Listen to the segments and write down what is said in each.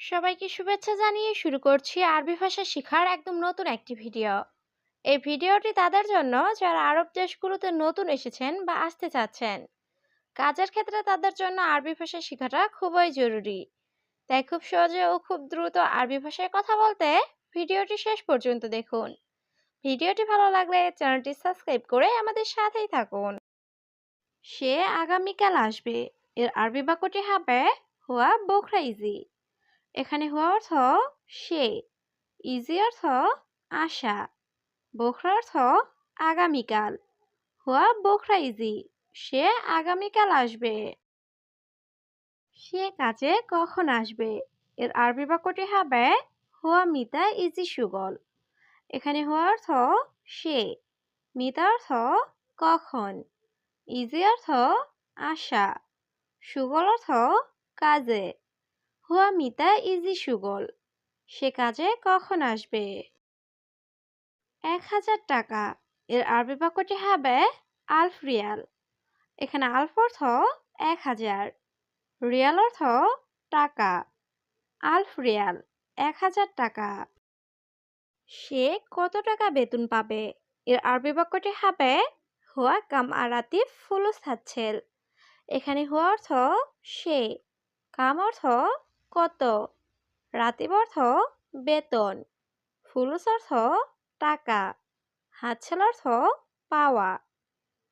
সবাইকে শুভেচ্ছা জানিয়ে শুরু করছি আরবি ভাষা শেখার একদম নতুন একটি ভিডিও। এই ভিডিওটি তাদের জন্য যারা আরব দেশগুলোতে নতুন এসেছেন বা আসতে চাচ্ছেন। কাজের ক্ষেত্রে তাদের জন্য আরবি ভাষা শেখাটা খুবই জরুরি। তাই খুব সহজে ও খুব দ্রুত আরবি ভাষায় কথা বলতে ভিডিওটি শেষ পর্যন্ত দেখুন। ভিডিওটি ভালো লাগলে চ্যানেলটি সাবস্ক্রাইব করে আমাদের সাথেই থাকুন। সে আগামীকাল আসবে। এর আরবি বাক্যটি হবে হুয়া বোখরা ইজি। এখানে হুয়া অর্থ সে, ইজি অর্থ আশা, বোখরা অর্থ আগামীকাল। হুয়া বোখরা ইজি, সে আগামীকাল আসবে। সে কাজে কখন আসবে? এর আরবি বাক্যটি হবে হুয়া মিতা ইজি সুগল। এখানে হুয়া অর্থ সে, মিতা অর্থ কখন, ইজি অর্থ আশা, সুগল অর্থ কাজে। হুয়া মিতা ইজি সুগল, সে কাজে কখন আসবে? ১,০০০ টাকা। এর আরবি বাক্যটি হবে আলফ রিয়াল। এখানে আলফ অর্থ ১,০০০, রিয়াল অর্থ টাকা। আলফ রিয়াল ১,০০০ টাকা। সে কত টাকা বেতন পাবে? এর আরবি বাক্যটি হবে হুয়া কাম আরাতিফ ফুলুস হাচ্ছেল। এখানে হুয়া অর্থ সে, কাম অর্থ কত, রাতিব অর্থ বেতন, ফুলুস অর্থ টাকা, হাতছেল অর্থ পাওয়া।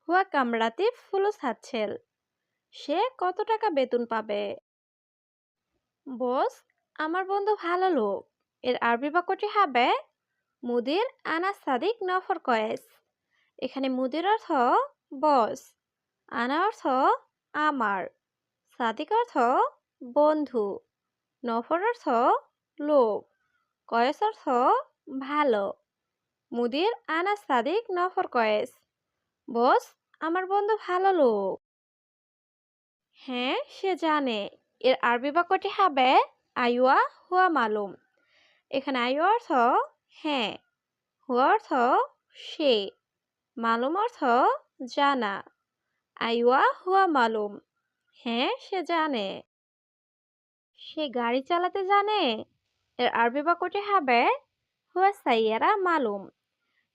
হুয়া কামরাতে ফুলুস হাতছেল, সে কত টাকা বেতন পাবে? বস, আমার বন্ধু ভালো লোক। এর আরবি বাক্যটি হবে মুদির আনা সাদিক নফর কয়েস। এখানে মুদির অর্থ বস, আনা অর্থ আমার, সাদিক অর্থ বন্ধু, নফর অর্থ লোক, কয়েস অর্থ ভালো। মুদির আনা সাদিক নফর কয়েস, বস, আমার বন্ধু ভালো লোক। হ্যাঁ, সে জানে। এর আরবি বাক্যটি হবে আইওয়া হুয়া মালুম। এখানে আইওয়া অর্থ হ্যাঁ, হুয়া অর্থ সে, মালুম অর্থ জানা। আইওয়া হুয়া মালুম, হ্যাঁ সে জানে। সে গাড়ি চালাতে জানে? এর আরবি বাক্যটি হবে হুয়া সাইয়ারা মালুম।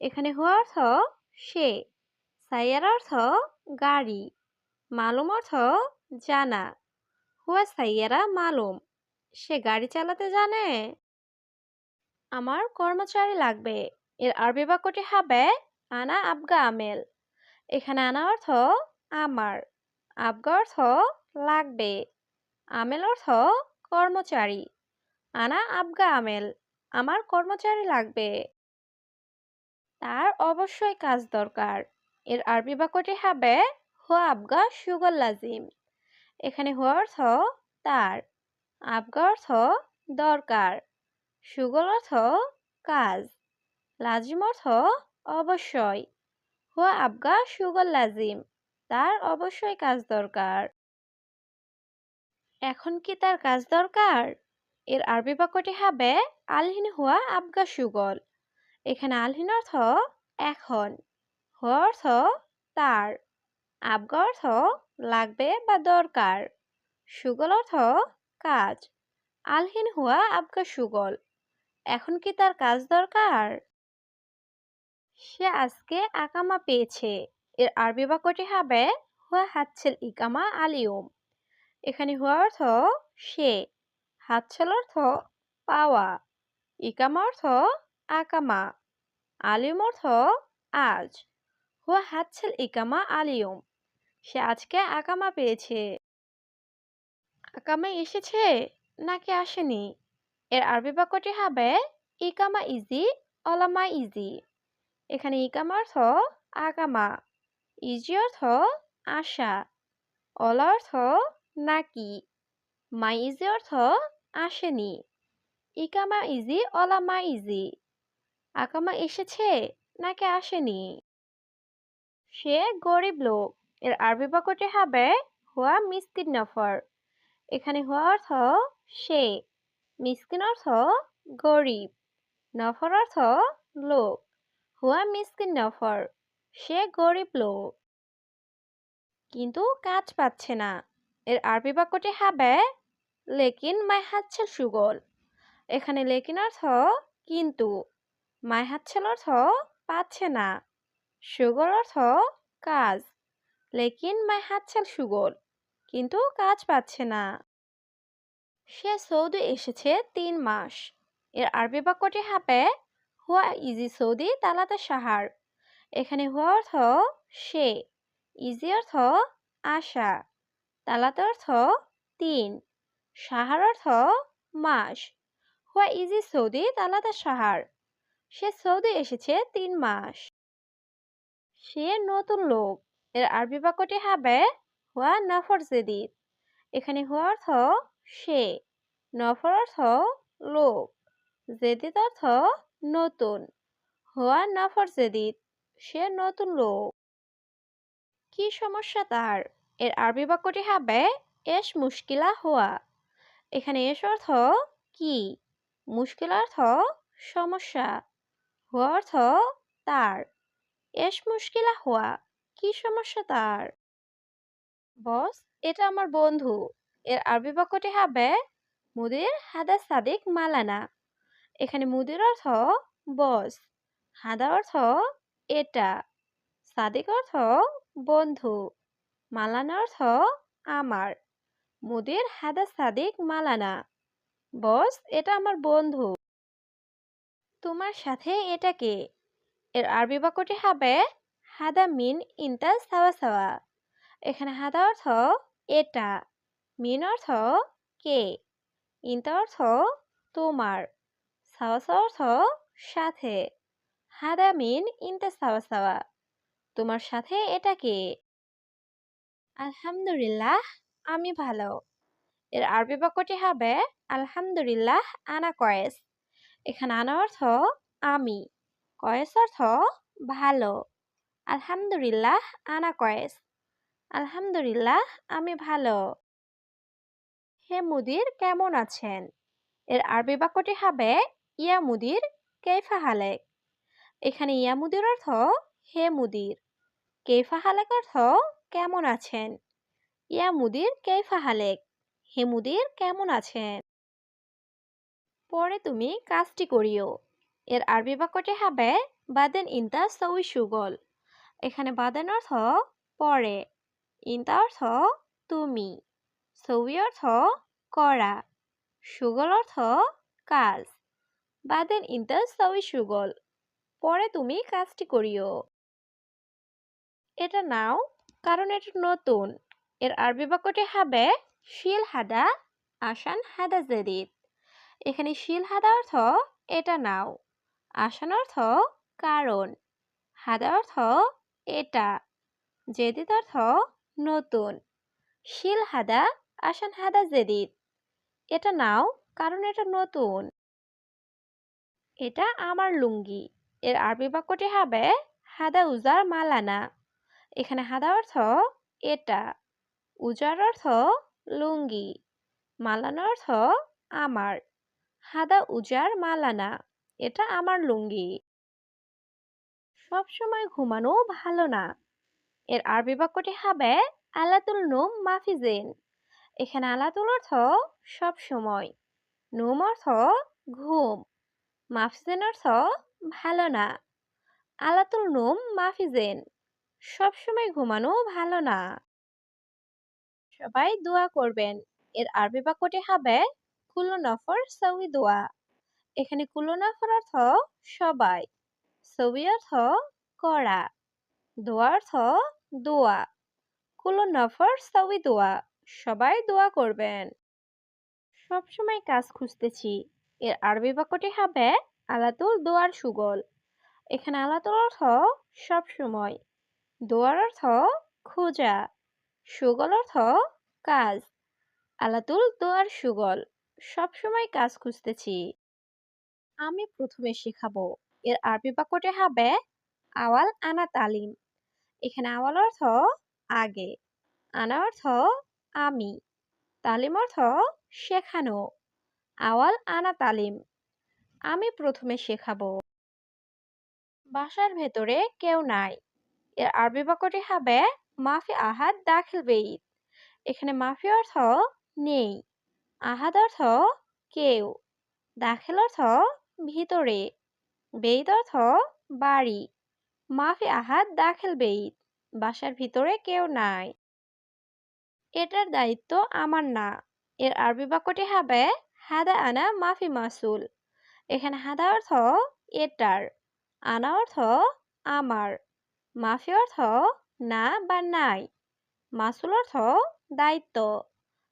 এখানে হুয়া অর্থ সে, সাইয়ারা অর্থ গাড়ি, মালুম অর্থ জানা। হুয়া সাইয়ারা মালুম, সে গাড়ি চালাতে জানে। আমার কর্মচারী লাগবে। এর আরবি বাক্যটি হবে আনা আবগা আমেল। এখানে আনা অর্থ আমার, আবগা অর্থ লাগবে, আমেল অর্থ কর্মচারী। আনা আবগা আমেল, আমার কর্মচারী লাগবে। তার অবশ্যই কাজ দরকার। এর আরবি বাক্যটি হবে হুয়া আবগা সুগল লাজিম। এখানে হুয়া অর্থ তার, আবগা অর্থ দরকার, সুগল অর্থ কাজ, লাজিম অর্থ অবশ্যই। হুয়া আবগা সুগল লাজিম, তার অবশ্যই কাজ দরকার। এখন কি তার কাজ দরকার? এর আরবি বাক্যটি হবে আলহিন হুয়া আবগা সুগল। এখানে আলহিন অর্থ এখন, হুয়া অর্থ তার, আবগা অর্থ লাগবে বা দরকার, সুগল অর্থ কাজ। আলহিন হুয়া আবগা সুগল, এখন কি তার কাজ দরকার? সে আজকে আকামা পেয়েছে। এর আরবি বাক্যটি হবে হুয়া হাতছেল ইকামা আলিয়ম। এখানে হুয়া অর্থ সে, হাতছেল অর্থ পাওয়া, ইকামা অর্থ আকামা, আলিয়ম অর্থ আজ। হুয়া হাতছেল ইকামা আলিয়ম, সে আজকে আকামা পেয়েছে। আকামা এসেছে নাকি আসেনি? এর আরবি বাক্যটি হবে ইকামা ইজি অলামা ইজি। এখানে ইকামা অর্থ আকামা, ইজি অর্থ আশা, অলা অর্থ নাকি, মাই ইজি অর্থ আসেনি। ইকামা ইজি অলামা ইজি, আকামা এসেছে নাকি আসেনি? সে গরিব লোক। এর আরবি বাক্যটি হবে হুয়া মিসকিন নফর। এখানে হুয়া অর্থ সে, মিসকিন অর্থ গরিব, নফর অর্থ লোক। হুয়া মিসকিন নফর, সে গরিব লোক। কিন্তু কাজ পাচ্ছে না। এর আরবি বাক্যটি হবে লেকিন মাই হাতছেল সুগল। এখানে লেকিন অর্থ কিন্তু, মাই হাতছেল অর্থ পাচ্ছে না, সুগল অর্থ কাজ। লেকিন মাই হাতছেল সুগল, কিন্তু কাজ পাচ্ছে না। সে সৌদি এসেছে ৩ মাস। এর আরবি বাক্যটি হবে হুয়া ইজি সৌদি তালাতে সাহার। এখানে হুয়া অর্থ সে, ইজি অর্থ আসা, তালাতে অর্থ ৩, সাহার অর্থ মাস। হুয়া ইজি সৌদি তালাতে সাহার। সে সৌদি এসেছে ৩ মাস। সে নতুন লোক। এর আরবি বাক্যটি হবে হুয়া নফর জেদিদ। এখানে হুয়া অর্থ সে, নফর অর্থ লোক, জেদিদ অর্থ নতুন। হুয়া নফর জেদিদ, সে নতুন লোক। কি সমস্যা তার? এর আরবি বাক্যটি হবে এস মুশকিলা হুয়া। এখানে এস অর্থ কি, মুশকিল অর্থ সমস্যা, হুয়া অর্থ তার। এস মুশকিলা হুয়া, কি সমস্যা তার? বস, এটা আমার বন্ধু। এর আরবি বাক্যটি হবে মুদির হাদা সাদিক মালানা। এখানে মুদির অর্থ বস, হাদা অর্থ এটা, সাদিক অর্থ বন্ধু, মালানা অর্থ আমার। মুদির হাদা সাদিক মালানা, বস এটা আমার বন্ধু। তোমার সাথে এটা কে? এর আরবি বাক্যটি হবে হাদা মিন ইনতা সাওয়া সাওয়া। এখানে হাদা অর্থ এটা, মিন অর্থ কে, ইনতা অর্থ তোমার, সাওয়া সাওয়া অর্থ সাথে। হাদা মিন ইনতা সাওয়া সাওয়া, তোমার সাথে এটা কে? আলহামদুলিল্লাহ, আমি ভালো। এর আরবি বাক্যটি হবে আলহামদুলিল্লাহ আনা কয়েস। এখানে আনা অর্থ আমি, কয়েস অর্থ ভালো। আলহামদুলিল্লাহ আনা কয়েস, আলহামদুলিল্লাহ আমি ভালো। হে মুদির, কেমন আছেন? এর আরবি বাক্যটি হবে ইয়া মুদির কেইফা হালেক। এখানে ইয়া মুদির অর্থ হে মুদির, কেইফা হালেক অর্থ কেমন আছেন। ইয়া মুদির কেইফা হালেক, হে মুদির কেমন আছেন? পরে তুমি কাজটি করিও। এর আরবি বাক্যটি হবে বাদেন ইনতা সউই সুগল। এখানে বাদেন অর্থ পরে, ইনতা অর্থ তুমি, সউই অর্থ করা, সুগল অর্থ কাজ। বাদেন ইনতা সউই সুগল, পরে তুমি কাজটি করিও। এটা নাও, কারণ এটা নতুন। এর আরবি বাক্যটি হবে শিল হাদা আসান হাদা জেদিদ। এখানে শিল হাদা অর্থ এটা নাও, আসান অর্থ কারণ, হাদা অর্থ এটা, জেদিদ অর্থ নতুন। শিল হাদা আসান হাদা জেদিদ, এটা নাও কারণ এটা নতুন। এটা আমার লুঙ্গি। এর আরবি বাক্যটি হবে হাদা উজার মালানা। এখানে হাদা অর্থ এটা, উজার অর্থ লুঙ্গি, মালানা অর্থ আমার। হাদা উজার মালানা, এটা আমার লুঙ্গি। সব সময় ঘুমানো ভালো না। এর আরবি বাক্যটি হবে আলাতুল নুম মাফিজেন। এখানে আলাতুল অর্থ সব সময়, নুম অর্থ ঘুম, মাফিজেন অর্থ ভালো না। আলাতুল নুম মাফিজেন, সব সময় ঘুমানো ভালো না। সবাই দোয়া করবেন। এর আরবি বাক্যটি হবে কুল্লু নফর সউই দোয়া। এখানে কুল্লু নফর অর্থ সবাই, সউই অর্থ করা, দোয়া অর্থ দোয়া। কুল্লু নফর সউই দোয়া, সবাই দোয়া করবেন। সবসময় কাজ খুঁজতেছি। এর আরবি বাক্যটি হবে আলাতুল দোয়ার সুগল। এখানে আলাতুল অর্থ সব সময়, দোয়ার অর্থ খোঁজা, সুগল অর্থ কাজ। আলাতুল দোয়ার সুগল, সব সময় কাজ খুঁজতেছি। আমি প্রথমে শেখাবো। এর আরবি বাক্যটি হবে আওয়াল আনা তালিম। এখানে আওয়াল অর্থ আগে, আনা অর্থ আমি, তালিম অর্থ শেখানো। আওয়াল আনা তালিম, আমি প্রথমে শেখাবো। বাসার ভেতরে কেউ নাই। এর আরবি বাক্যটি হবে মাফি আহাদ দাখিল বেইত। এখানে মাফি অর্থ নেই, আহাদ অর্থ কেউ, দাখিল অর্থ ভিতরে, বেইত অর্থ বাড়ি। মাফি আহাদ দাখিল বেইত, বাসার ভিতরে কেউ নাই। এটার দায়িত্ব আমার না। এর আরবি বাক্যটি হবে হাদা আনা মাফি মাসুল। এখানে হাদা অর্থ এটার, আনা অর্থ আমার, মাফি অর্থ না বা নাই, মাসুল অর্থ দায়িত্ব।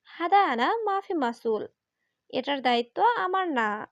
হাদা আনা মাফি মাসুল, এটার দায়িত্ব আমার না।